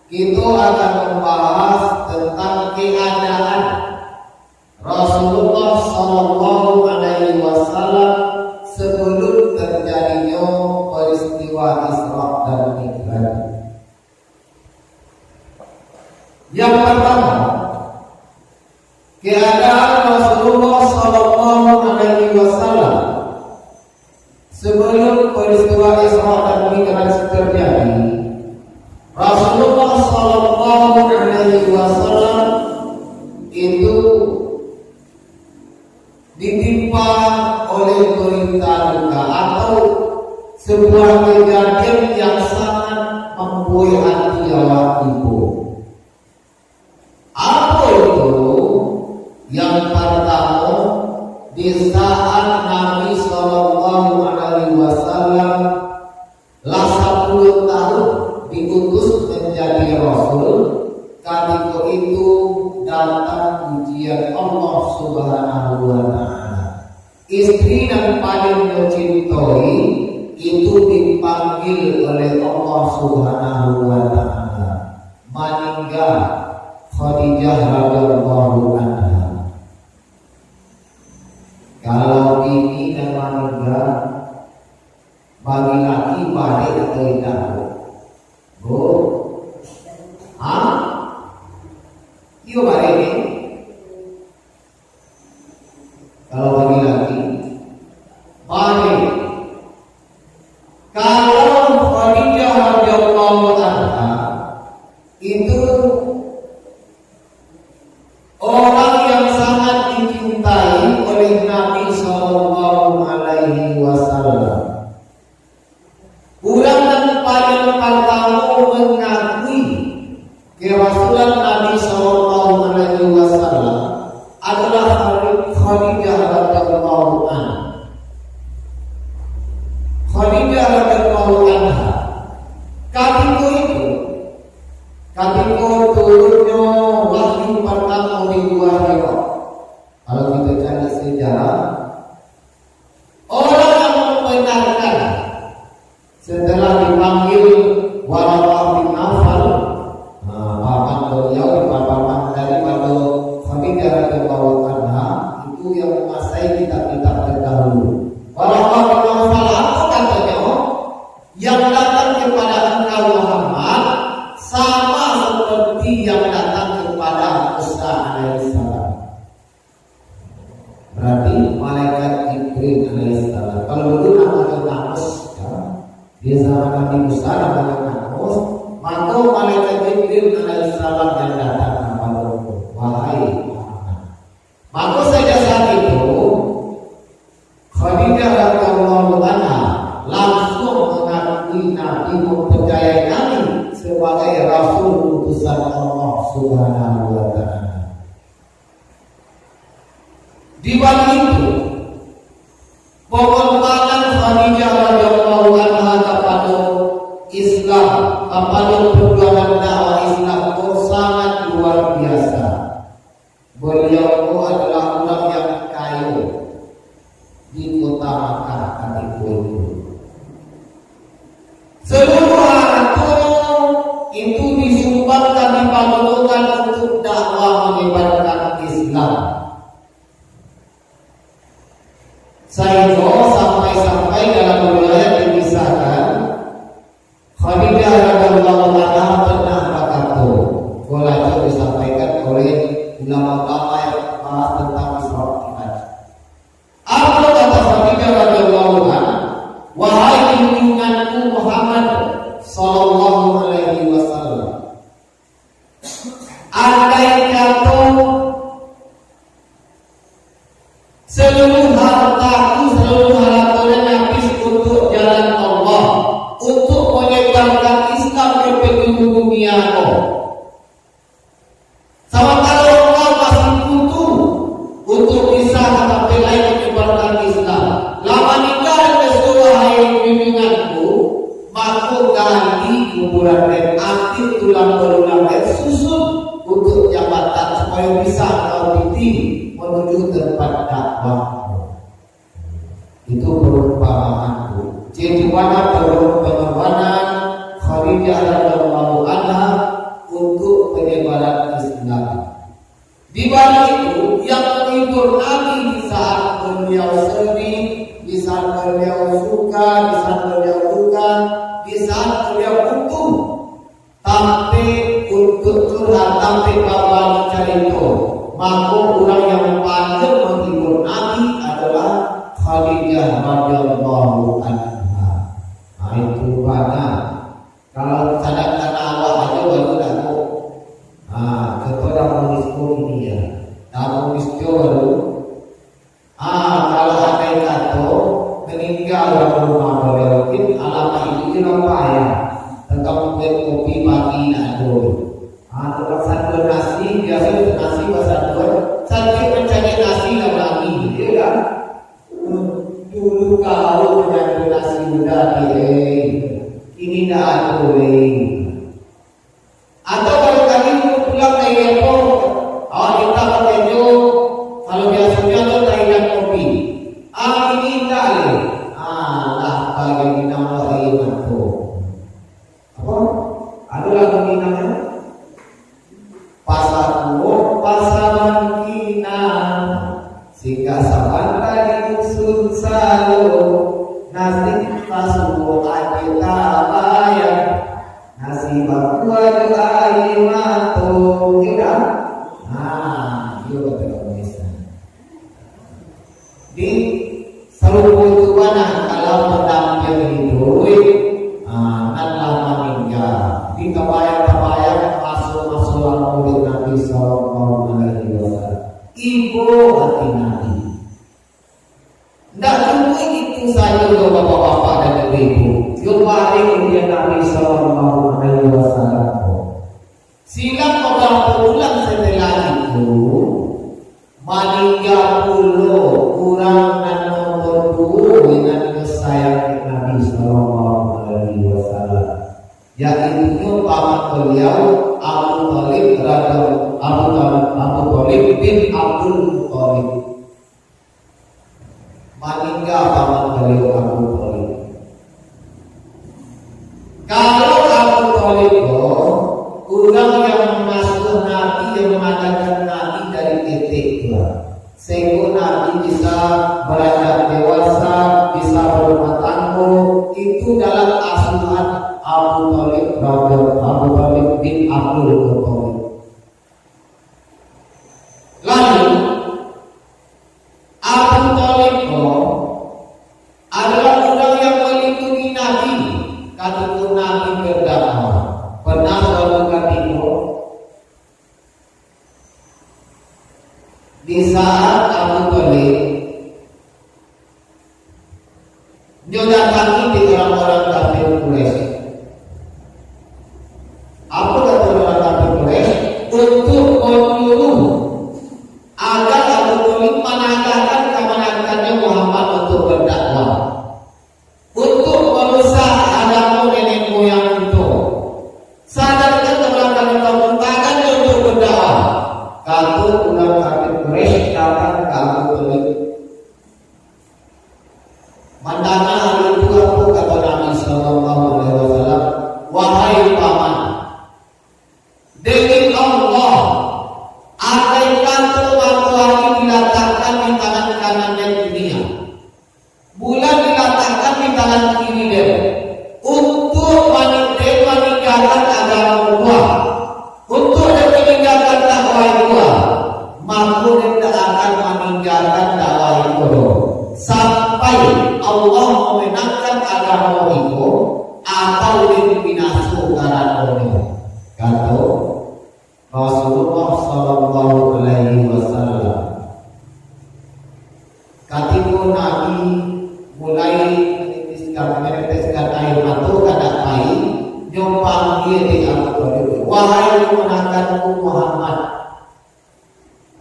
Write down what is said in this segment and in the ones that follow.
itu akan membahas tentang keadaan Rasulullah Shallallahu Alaihi Wasallam sebelum terjadinya peristiwa Isra dan Mi'raj. Yang pertama, keadaan Rasulullah Shallallahu Alaihi Wasallam sebelum peristiwa Isra dan Mi'raj terjadi. Rasulullah Shallallahu Alaihi Wasallam itu ditimpa oleh berita duka atau sebuah kejadian yang sangat membuai hati awak ibu. Apa itu? Yang pertama, di saat Nabi Shallallahu Alaihi Wasallam 10 tahun diutus menjadi Rasul, ketika itu datang ujian Allah Subhanahu wa Ta'ala. Istri yang paling mencintai itu dipanggil oleh Allah Subhanahu wa Ta'ala, meninggal Khadijah radhiyallahu anha. Kalau ini dan meninggal bagi laki baik atau tidak? Bu, Iyo baik ini. Kalau bagi laki baik. Kalau Khadijah radhiyallahu anha itu orang yang sangat dicintai oleh Nabi Shallallahu Alaihi Wasallam. Kurang dan paling pertama mengakui kerasulan Nabi Shallallahu Alaihi Wasallam adalah Khadijah radhiyallahu anha. Khadijah radhiyallahu anha. Ketika turunnya wahyu pertama di Gua Hira. Kalau kita cari sejarah, orang yang membenarkan setelah dipanggil Waraqah bin Nawfal, paman beliau paman daripada Khadijah radhiyallahu anha itu yang menguasai kitab-kitab terdahulu. Waraqah bin Nawfal apa katanya? Yang datang kepada engkau Muhammad sama seperti yang datang kepada Musa alaihissalam. Berarti malaikat Jibril alaihissalam. Kalau dulu namanya Namus, di zaman Nabi Musa namanya Namus, maka malaikat Jibril alaihissalam yang datang kepada wahai Muhammad. Maka saja saat itu Khadijah radhiyallahu anha langsung mengakui Nabi, mempercayai Nabi sebagai Rasul utusan Allah Subhanahu wa Ta'ala. Di balik itu, pengorbanan Khadijah radhiyallahu anha kepada Islam, kepada perjuangan dakwah Islam itu sangat luar biasa. Beliau adalah orang yang kaya di kota Makkah ketika itu. Seluruh harta itu disumbangkan, dipamerkan untuk dakwah menyebarkan Islam. Sehingga sampai dalam riwayat dikisahkan Khadijah radhiyallahu anha pernah berkata, kalau itu disampaikan oleh ulama-ulama yang membahas tentang Isra Mi'raj. Apa kata Khadijah radhiyallahu anha? Wahai junjunganku Muhammad Sallallahu Alaihi Wasallam, andai kata seluruh hartaku, seluruh hartanya habis untuk jalan Allah, untuk menyebarkan Islam ke penjuru dunia kau. Sama kalau kau masih butuh untuk bisa sampai lain menyebarkan Islam, lama nikah kesuruh hai bimbinganku, maka ganti kuburan dan aktif tulang belulang dan susun untuk jabatan supaya bisa kau titik menuju tempat dakwah. Itu perumpamaanku. Jadi mana pengorbanan Khadijah radhiyallahu anha menghibur Nabi di saat beliau sedih, di saat beliau suka, di saat beliau duka, di saat beliau butuh. Tapi untuk curhat, tapi bawa cerita, maka orang yang paling menghibur Nabi adalah Khadijah radhiyallahu anha. Nah itu banyak. Kalau sadar awak aja baru tahu. Kepada manusia ini ya, manusia baru. Kalau ada yang kata meninggal dalam rumah beliau, alamat itu apa ya? Tentang kopi pagi nak dulu. Tentang satu nasi biasa nasi bahasa dua. Saya mencari nasi dan lagi, dia kan? Dulu kau dengan nasi muda ini dah boleh. Atau kalau kali pulang dari airport, kita pakai jo. Kalau biasanya tu tak kopi. Ini tak le. Lah bagi nama air tu. Apa? Ada lagu ni namanya Pasar Kuo, Pasaran Kina. Sehingga saban tadi usul salo nasi pasuko kita bayar nasi bakua air mato tidak. Dia betul bisa. Di seluruh tuanan kalau mendampil hidup, nanlah meninggal. Di kebayang-kebayang masuk murid Nabi Sallallahu Alaihi Wasallam. Ibu hati Nabi. Tidak cuma itu saja bapak-bapak dan ibu. Yang paling dia Nabi Sallallahu Alaihi Wasallam. Silam beberapa bulan setelah itu meninggal puluh kurang dan nomor 2 dengan kesayangan Nabi Sallallahu Alaihi Wasallam. Yaitu paman beliau Abu Thalib bin Abdul Muthalib. Meninggal paman beliau Abu Thalib. Kalau Abu Thalib orang yang masuk Nabi yang mengadakan Nabi dari titik dua, sehingga Nabi bisa beranjak dewasa, bisa berumah tangga, itu dalam asuhan Abu Thalib bin Abdul Muthalib. Lalu Abu Thalib adalah orang yang melindungi Nabi ketika Nabi berdakwah. Pernah suatu ketika di saat Abu Thalib mendatangi di orang-orang kafir Quraisy. Apa kata orang kafir Quraisy? Untuk menyuruh agar Abu Thalib menandakan kemenangannya Muhammad untuk berdakwah, untuk merusak agama nenek moyang itu. Sadarkan kemenangan kamu takkan untuk berdakwah. Kalau orang kafir Quraisy datang ke Abu Thalib, mandana hal itu apa kata Nabi Sallallahu Alaihi Wasallam? Wahai paman, demi Allah, andaikan waktu diletakkan di tangan kanannya dunia, bulan diletakkan di tangan kiri dia, untuk meninggalkan agama Allah, untuk meninggalkan dakwah Allah, maka dia akan meninggalkan dakwah itu sampai Allah memenangkan agama itu atau dibinasu karena itu. Kata Rasulullah Sallallahu Alaihi Wasallam, ketika Nabi mulai meneteskan air mata kada air, nyumpang dia di Abu Thalib, wahai kemenanganku Muhammad,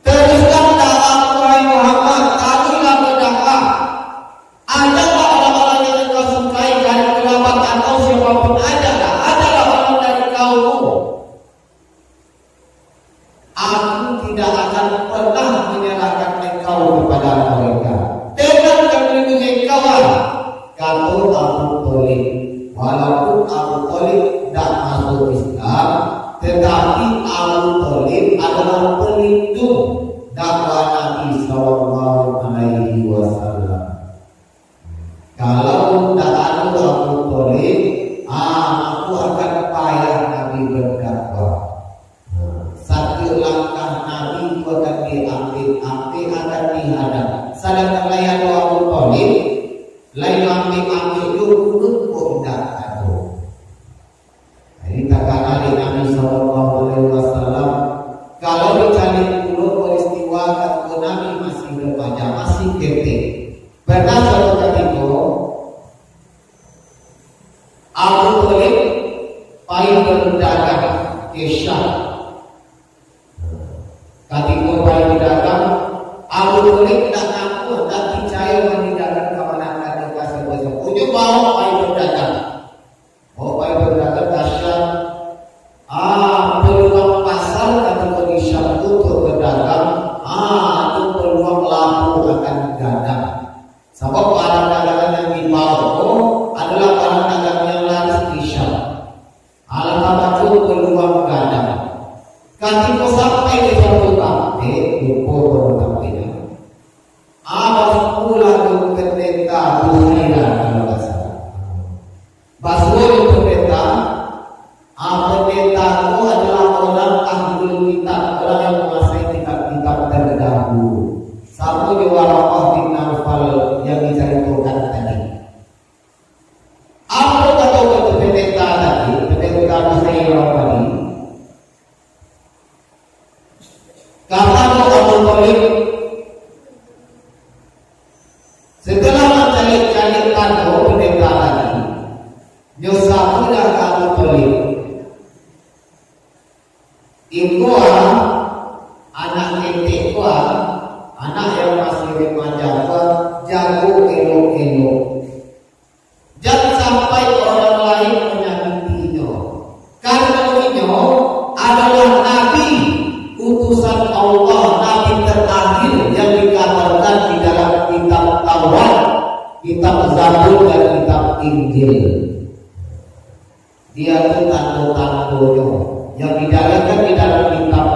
teruskan dakwah wahai Muhammad, kamilah berdakwah. Adakah orang-orang yang engkau sukai dari kerabat atau siapapun adalah orang dari kaummu. Aku tidak akan pernah menyerahkan engkau kepada mereka. Dengan melindungi kawan. Kata Abu Thalib, walaupun Abu Thalib tidak masuk Islam, tetapi Abu Thalib adalah pelindung dakwah Nabi SAW. kulun kok tidak ada. Jadi takkan di Nabi Sallallahu Alaihi Wasallam kalau dicari kulun peristiwa kata Nabi masih remaja, masih kete. Pernah suatu ketika Abu Talib paling berdagang ke Syam. Ketika paling berdagang, Abu Talib tidak ngaku, tidak percaya meninggalkan kemenangan di kasih besar. Ujung bawa paling berdagang, dahsyat. Peluang pasar ketika di Syam untuk berdagang, itu peluang laku akan gadang. Sebab barang dagangan yang dibawa adalah barang dagangan yang laris di Syam. Alhamdulillah peluang gadang. Ketika sampai di suatu tempat, lupa bertempatnya. Basmula itu pendeta Bukhara kalau tak salah. Basmula itu pendeta. Pendeta itu adalah orang ahlul kitab, orang yang menguasai kitab-kitab terdahulu. Satu di Waraqah bin Nawfal yang diceritakan tadi. Apa kata pendeta tadi? Pendeta Bukhara tadi. Kata Abu Talib, setelah mencari-cari kado pendeta tadi, nyosamulah Abu Talib. Ikuah anak nenek anak yang masih remaja, jago elok-elok. Jangan sampai orang lain menyakitinya. Karena beliau adalah nabi utusan Allah, nabi terakhir yang dikabarkan di dalam kitab Taurat, kitab Zabur dan kitab Injil. Dia itu tanda-tandanya yang didalilkan di dalam kitab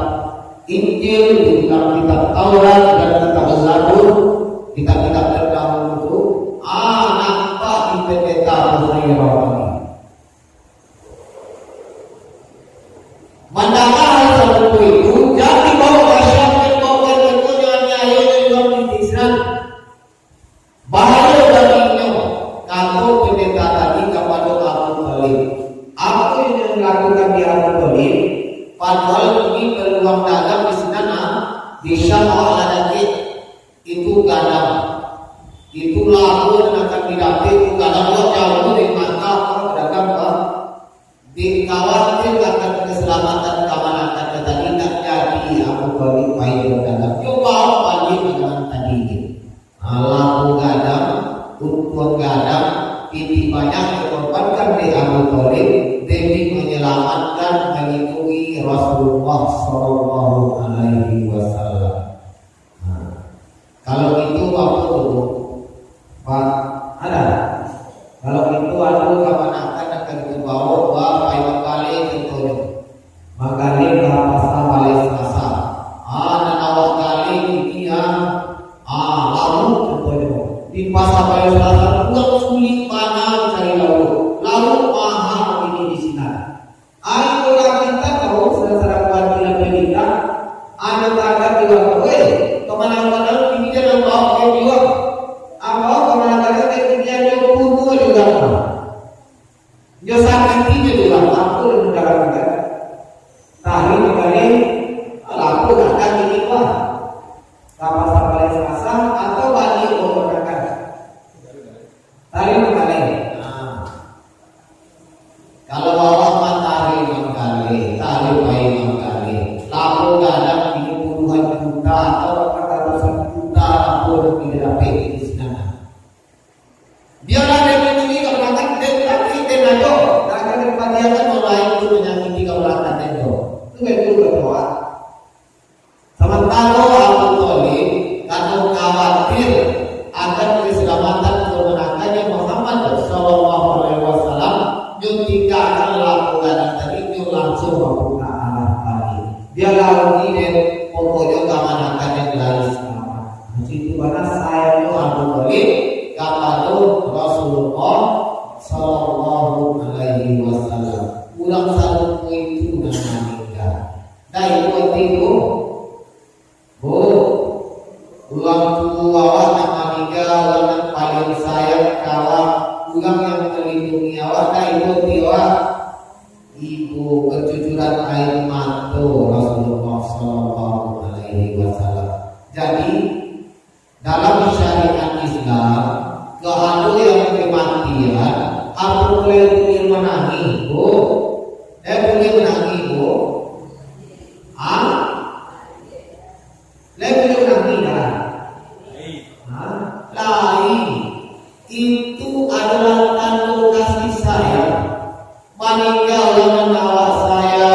Injil, di dalam kitab Taurat dan kitab Zabur, kitab-kitab terdahulu itu, nampak di pendeta Bukhara ini. Manakala hal seperti itu, jangan dibawa ke Syam, dibawa ke nyanyi dalam Islam. Bahaya baginya, kalau pendeta tadi kepada Abu Talib. Apa yang dilakukan di Abu Talib? Padahal ini peluang dagang di sana, di Syam ada itu gadang, itu laku dan akan didapat itu gadang jauh dari mata orang pedagang dikhawatir akan keselamatan keamanan tadi tak jadi Abu Talib baik berdagang. Coba balik dengan tadi. Laku gadang, untung gadang, ini banyak dikorbankan di Abu Talib demi menyelamatkan mengikuti Rasulullah Sallallahu Alaihi Wasallam. Kalau itu apa tuh, Pak? Ada. Kalau itu aku kamanakan akan dibawa baik kali contohnya. Makali bahasa balik selasa. Dan awal kali dia lalu contohnya. Di pasar balik selasa bukan sulit panah cari lalu mahal ini di sini. Ayo kita tahu sedang buat kita ada tagar juga kemana-mana ini dia bawa ke juga. Apa kemana-mana dia punya juga. Yo sangat melindungi awak dan ibu kejujuran air mata Rasulullah Sallallahu Alaihi Wasallam. Jadi dalam syariat Islam, kalau yang kematian, apa boleh menangis, bu? Boleh menangis, bu? Boleh menangis dah? Lain. Itu adalah tanda kasih sayang. Maninggal yang menawar saya,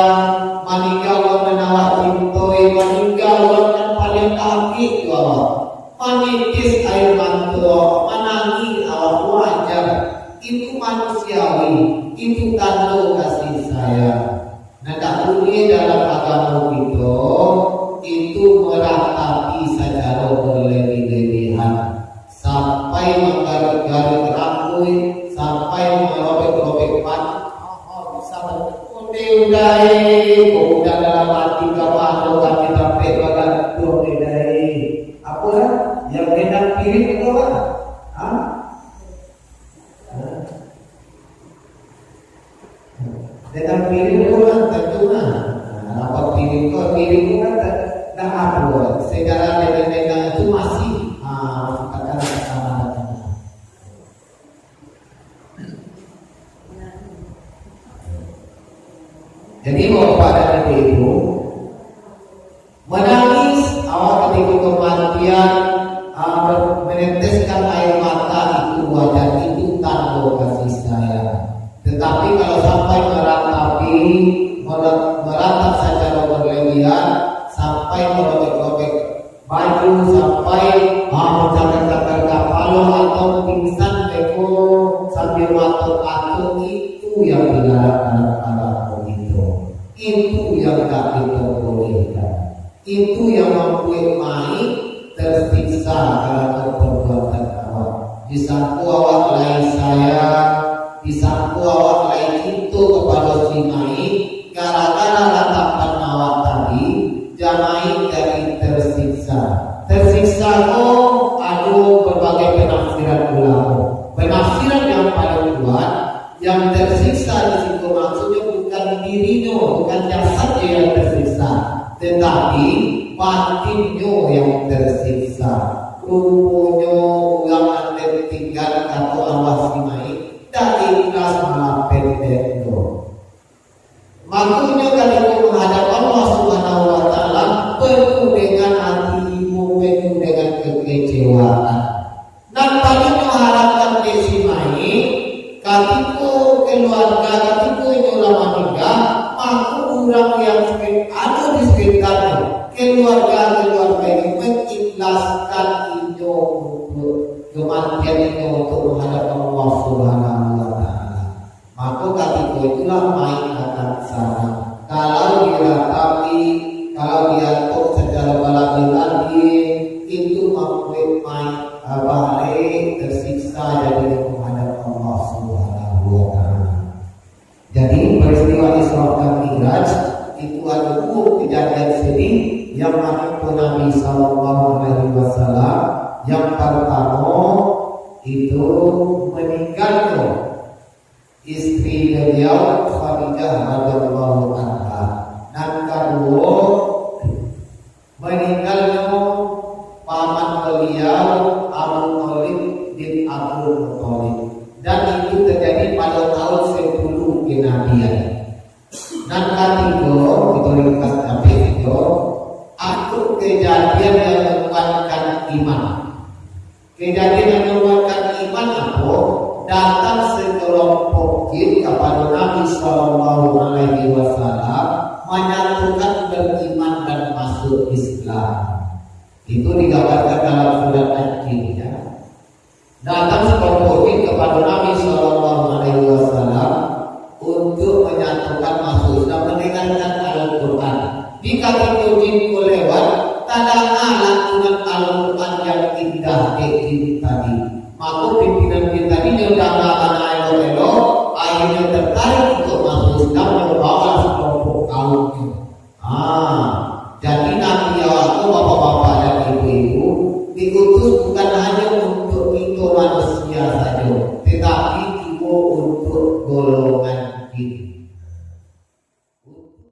maninggal yang menawar cintoi, maninggal yang paling akhir awak. Menitis air mata, menangis awak wajar. Itu manusiawi, itu tanda kasih sayang. Nah, tak boleh dalam agama kita itu meratapi secara berlebih-lebihan sampai menggaruk-garuk rambut, sampai merobek-robek pan. Bisa udah dalam hati kawan kan kita pegang doi. Apa lah? Yang gendang piring itu apa? Gendang piring itu kan tentu kan. Apa piring itu kan dah apa? Secara gendang itu masih jadi bapak dan ibu menangis awal ketika kematian, meneteskan air mata itu wajar, itu tanda kasih sayang. Tetapi kalau sampai meratap secara berlebihan, sampai merobek-robek baju, sampai mencakar-cakar kepala atau pingsan beko sambil matuk-atuk, itu yang dilarang anak-anak itu. Itu yang tak kita bolehkan. Itu yang membuat main tersiksa karena perbuatan awak. Disangku awak lain saya, disangku awak lain itu kepada si main, gara-gara ratapan awak tadi, jamain dari tersiksa. Tersiksa kok ada berbagai penafsiran ulama. Penafsiran yang paling kuat, yang tersiksa di situ maksudnya bukan dirinya, bukan jasadnya yang tersiksa, tetapi batinnya yang tersiksa. Rupanya ulangan tertinggal atau awas dimai dari ikhlas malah pendeknya. Makanya kalau menghadap Allah Subhanahu Wa Taala penuh dengan hati ibu, penuh dengan kekecewaan. Dan paling mengharapkan desimai ketika keluarga, ketika ini ulama meninggal, maka orang yang ada di sekitarnya, keluarga ini mengikhlaskan itu untuk kematian itu untuk menghadap Allah Subhanahu Wa Taala. Maka ketika itulah main akan sana. Kalau diratapi, kalau diatur secara baladi, itu membuat main balik tersiksa dari menghadap Allah Subhanahu Wa Taala. Jadi peristiwa Isra dan Mi'raj itu ada dua kejadian sedih yang menimpa Nabi Sallallahu Alaihi Wasallam. Yang pertama itu meninggalnya istri beliau Khadijah radhiyallahu anha. Dan kedua meninggalnya paman beliau Abu Thalib bin Abdul Muthalib. Dan itu terjadi pada tahun 10 kenabian. Dan ketiga itu ringkas tapi itu aku kejadian yang menguatkan iman. Kejadian yang menguatkan iman apa? Datang sekelompok jin kepada Nabi Sallallahu Alaihi Wasallam menyatukan beriman dan masuk Islam. Itu digambarkan dalam surat Al-Jin ya. Datang sekelompok jin kepada Nabi Sallallahu Alaihi Wasallam untuk menyatukan masuk Islam, mendengarkan Al-Quran. Jika itu jin lewat, tadana lantunan Al-Quran yang indah jin tadi. Maka pimpinan jin tadi mendengarkan elo-elo, akhirnya tertarik untuk masuk Islam dan membawa sekelompok kaumnya. Jadi Nabi aku bapak-bapak dan ibu-ibu diutus bukan hanya untuk itu manusia saja, tetapi